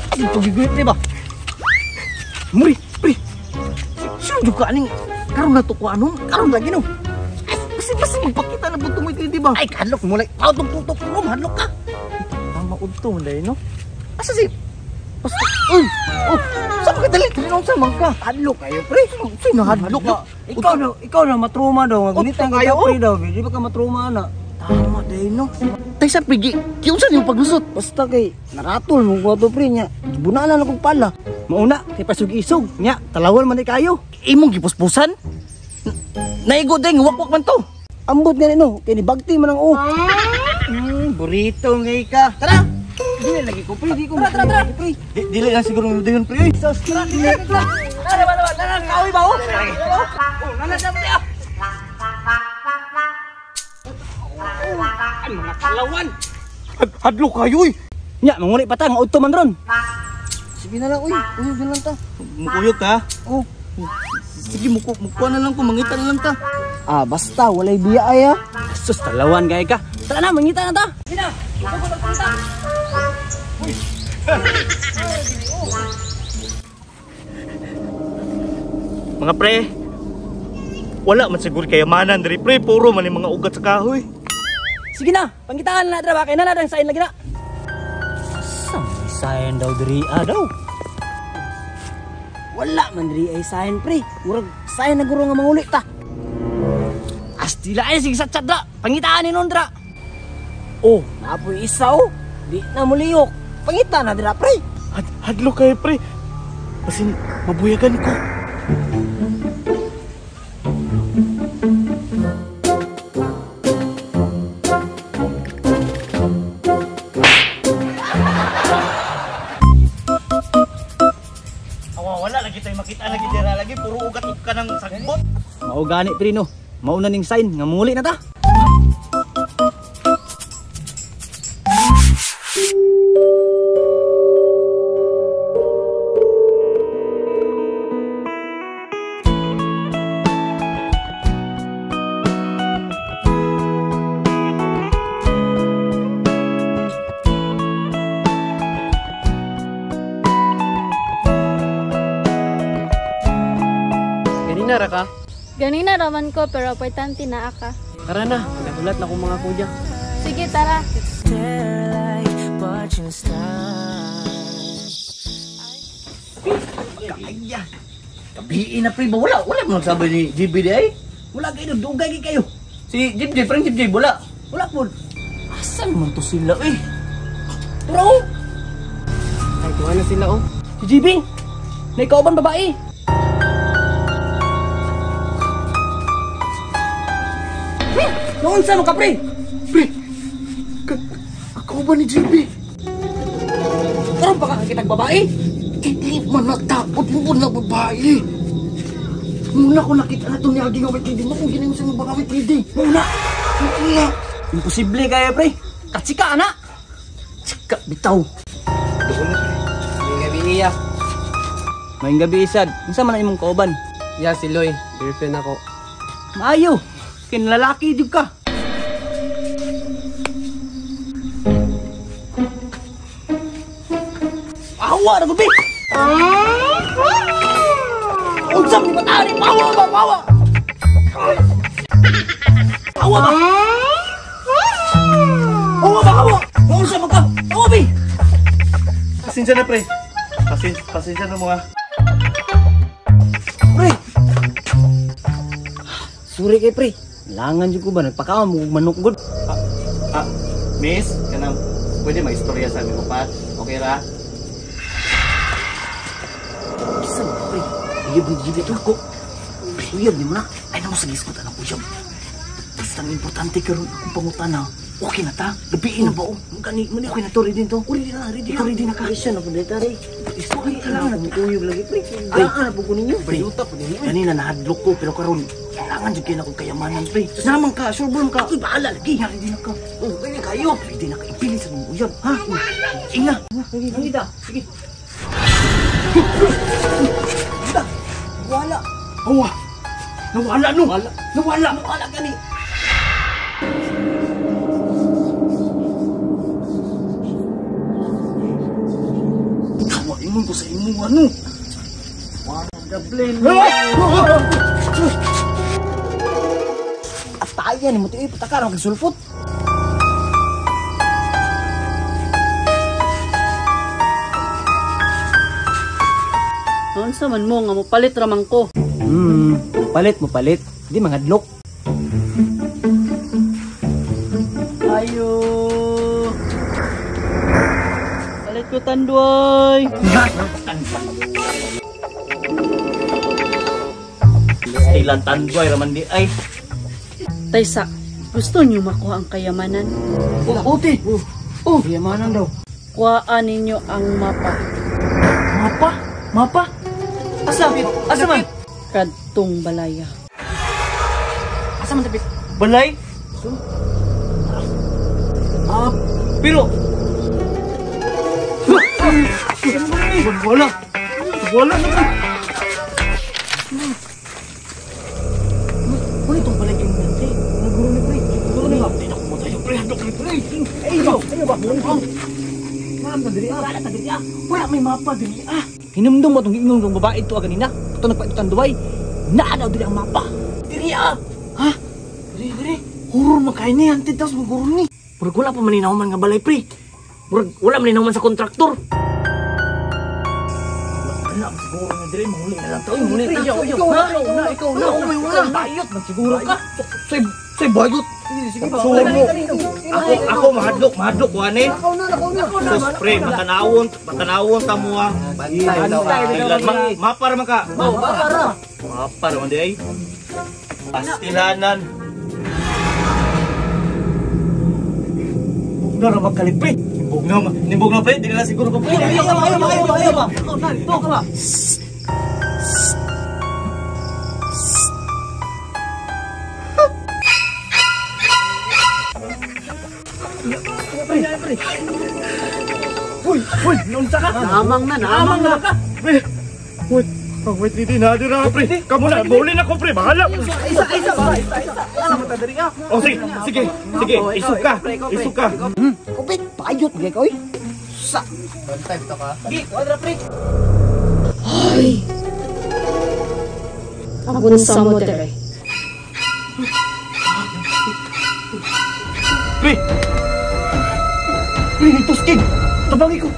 Pagigit di ba? Muri, pre. Sino juga ning karon na to ko anon? Karon lagi no. Kasi magpakita na butong ito di ba? Ay kanlok mulai. Pao tung hadlok ka. Tama udto man no. Asa si? Basta, uy! Oh! Saan ka dali? Tinong sa mangka? Hadlok kayo, pre! Sino hadlok ka? Ikaw na matruma daw. Gunitang kita, pre daw. Di ba ka matruma na? Tama dahil, no? Tay sa pigi, kiyusan yung paglusot. Basta kay, naratol mo ko to, pre niya. Bunalan akong pala. Mauna, kay pasug-isog. Nya, talawan man kayo. Imong gipuspusan? Naigo dahil, wakwak man to. Ambot nga no, kay nibagti man ang Burrito ngay ka. Tara! Dili lagi ko, pre. Di ko Tara. Dili lang siguro yung doon, pre. Sos, tara. Tara, kawi ba, oh? Nanasap niya. Ay, mga kalawan. Hadlok kayo, eh. Nya, mangunit pa ta, nga udto man ron. Sige na lang, uy. Uyog na lang ta. Mukuyog ka? Oh. Sige, mukuha na lang ko. Mangita na lang ta. Ah, basta, walay biya ay Sus, talawan gaya ka. Tara na, mangita na ta. Sige na. Mga pre, wala man siguro kayamanan dari pre, puro man yung mga ugat sa kahoy. Sige na, pangkitaan na dra ba kay na dang sain lagi na. Saan sain daw diri daw? Wala man diri ay sain pre. Murag sain na guro nga manguli ta. Astila ay sige sa chat dra. Pangitaan ni nondra. Oh, napoy isa oh. Di na muliyok. Pangita na dira pre. Hadlok kayo pre. Kasi mabuyagan ko. Wala lagi tayo makita lagi dira lagi puro ugat ka ng sagbot. Mao gani pre no. Mauna ning sign nga muli na ta. Ganina ra ka? Ganina raman ko pero importante na ka. Tara na, nagulat na kong mga kuya. Sige, tara. Kaya. Kabiin na pre ba? Wala mo nagsabi ni JB di ay. Wala kayo, dugay kayo. Si JB, friend JB, wala. Wala po. Asan man to sila eh? Turo! Ay, tuwa na sila oh. Si JB! Naikauban babae! Noon sa mga pre? Pre! Ako ba ni JB? Karon pa ka kitag babae? Hindi man natakot mo na babae. Muna ko nakita na ito ni Agi Awit Reading. Kung ginay mo sa mga Awit Reading. Muna! Imposible kaya pre. Katsika na! Tsika, bitaw. Doon na pre. May gabi iya. May gabi isad. Unsa man imong kauban? Ya, si Loy. Girlfriend ako. Maayo. Kinlalaki di ka. Awa na gabi! Unsa mo matari? Pawa ba? Pawa! Pawa ba? Pawa ba? Pawa! Unsa mo ka? Pawa ba? Pasensya na pre. Pasensya na mo ha. Pre! Sorry kay pre. Langan dyan ko ba? Nagpakawa mo manok god. Miss, kanang pwede mag-istorya sa aming upat. Okay ra? Isa mo pre. Uyab ni Jibit ako. Uyab ni mo na. Ay naman sa giskot anak uyab. Basta ang importante karon akong pangutana. Okay na ta? Gabiin na ba o? Mani okay na to. Ready to? Ready na. Ready ka. Ready na ka. Isya na po dito rin. Okay ka lang. Nagkuyog lagi pre. Kailangan na po ko ninyo. Pre, kanina nahadlok ko. Pero karon kailangan dyan kayo na kong kayamanan pre. Naman ka. Sure bro ka. Uy, bahala lagi. Ready na ka. Oh, ready na kayo. Ready na ka. Ipili sa mga uyab. Ha? Inga. Nangita. Sige. Nangita. Nawala. Awa! Nawala no! Nawala gani. ingon ko sa imo ano. Gablin. Atayan mo tiyo pataka ra magsulpot. Noon sa man mo nga mopalit ramang ko. Palit mo palit. Di mangadlok. Ayo. Palit ko tanduay. Ilan tanduay raman di ay. Taysa, gusto niyo makuha ang kayamanan? Uti. Oh, yamanan daw. Kuhaan ninyo ang mapa. Mapa? Asa man? Kadtong balaya. Asa man tapit? Balay? Pero wala na ka. Ano itong balay yung nanti? Naguro ni pre. Naguro ni ba? Hindi ako mo tayo pre. Handok ni pre. Ayo ba? Maram na diri Wala may mapa diri Hinumdum mo itong ingong ng babae ito ganina. Ito nagpaitutan duway. Naadaw diri ang mapa. Diri Ha? Diri. Horror makain ni. Hantid tapos maguro ni. Murag wala pa maninawaman nga balay pre. Murag wala maninawaman sa kontraktor. Wala siguro na diri. Mahuli na lang to. Mahuli na. Ikaw na. May wala. Bayot. Siguro ka. Say bayot. Sige ba? Ako mahadlok kuanin. Sus pre, matanawon ta mo ah. Mapar man ka. Mapar man di ay. Pastilanan. Nara magkalit pre. Nimbog na pre, di na siguro pa pre. Ayaw ba? Ikaw na, ito ka ba? Uy, naunsa ka? Namang na ka. Wait, hindi na pre. Kamu na, bawalin ako pre, bahala. Isa ba? Ano mo tadiri ka? Oh, sige, isuk ka. Kupit, payot gay ka oy. Sa. One time to ka. Gi, wadra pre. Ay! Abun sa mo dire. Pre, nituskin. Tabangi ko.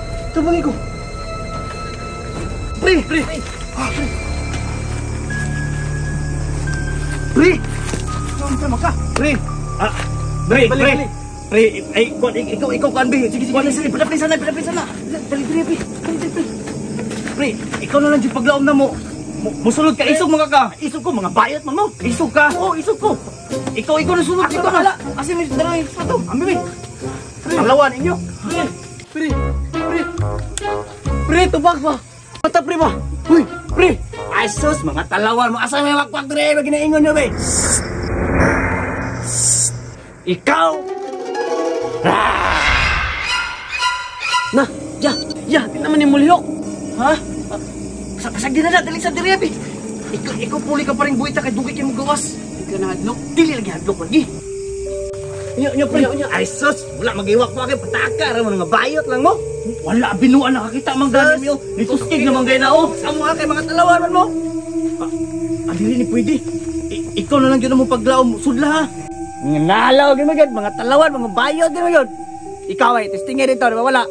Pre. Naunsa maka? Pre, ay, ikaw kan be. Sige, padapin sana. Dali. Pre, ikaw na lang yung paglaom na mo. Musulod ka, isog mga ka. Isog ko mga bayot man mo. Isog ka. Oo, isog ko. Ikaw na sulod. Ako bahala. Kasi may dalawa pa to. Ambi. Panglawan inyo. Pre, tubag ba? Mata pre ba? Uy, pre. Ay sus, mga talawan mo. Asa may wakwak dire, ba ginaingon nyo be? Ikaw. Na, ya, di naman yung mulihok. Ha? Pasag din na, dali sa diri abi. Ikaw puli ka pa rin buhita kay dugay kayo magawas. Hindi ka na hadlok. Dili lagi hadlok lagi. Nyo, pre. Ay sus, wala magiwak pa kayo. Pataka rin mo nga bayot lang mo. Wala, binuan nakakita mang ganin mo. Nituskig naman kayo na o. Samo ka kay mga talawanan mo. Dili ni pwede. Ikaw na lang yun mo paglaom. Sudla ha. Nalaw gin mo yun. Mga talawan, mga bayot gin mo yun. Ikaw ay, testingin dito, di ba wala?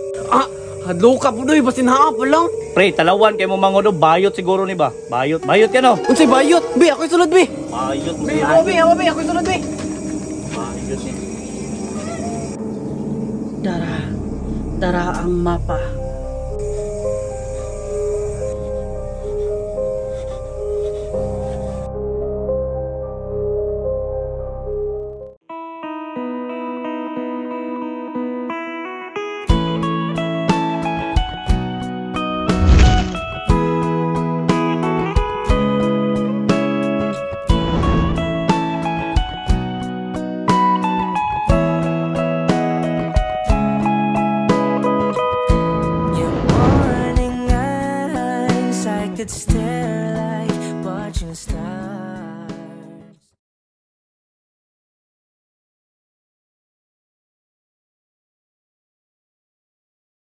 Hadlo ka po doy, basin haap lang. Pre, talawan kay mo mangodo. Bayot siguro ni ba? Bayot ka no? Unsay bayot? Bi, ako'y sulod bi. Bayot. Ako'y sunod be. Bayot ni. Dara ang mapa. could stay